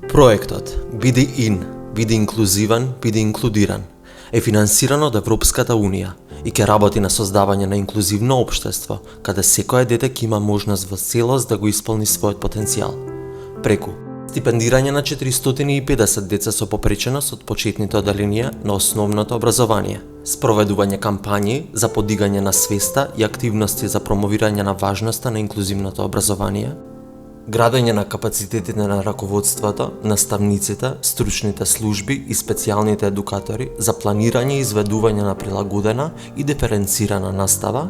Проектот Биди ин, биди инклузивен, биди инклудиран е финансиран од Европската Унија и ќе работи на создавање на инклузивно општество, каде секое дете ќе има можност во целост да го исполни својот потенцијал. Преку стипендирање на 450 деца со попреченост од почетните оделенија на основното образование, спроведување кампањи за подигање на свеста и активности за промовирање на важноста на инклузивното образование, градење на капацитетите на раководството, наставниците, стручните служби и специјалните едукатори за планирање и изведување на прилагодена и диференцирана настава,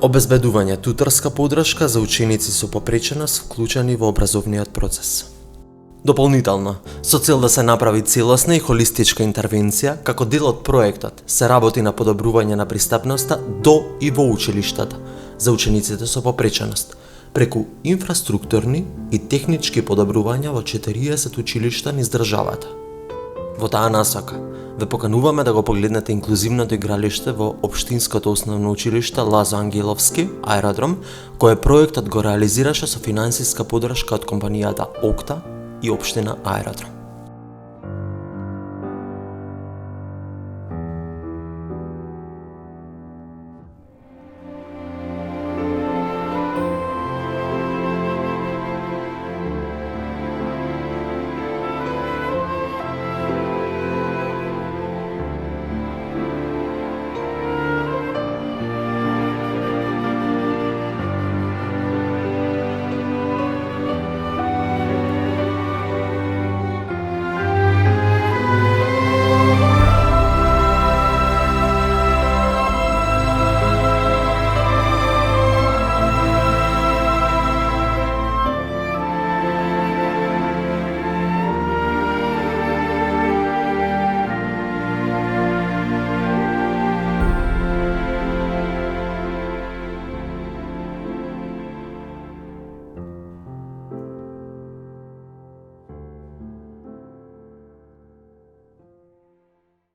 обезбедување туторска поддршка за ученици со попреченост вклучени во образовниот процес. Дополнително, со цел да се направи целосна и холистичка интервенција, како дел од проектот се работи на подобрување на пристапноста до и во училиштата за учениците со попреченост, преку инфраструктурни и технички подобрувања во 40 училишта низ државата. Во таа насока, ве покануваме да го погледнете инклузивното игралиште во Општинското основно училиште Лазо Ангеловски, аеродром, кое проектот го реализираше со финансиска поддршка од компанијата Окта и Општина Аеродром.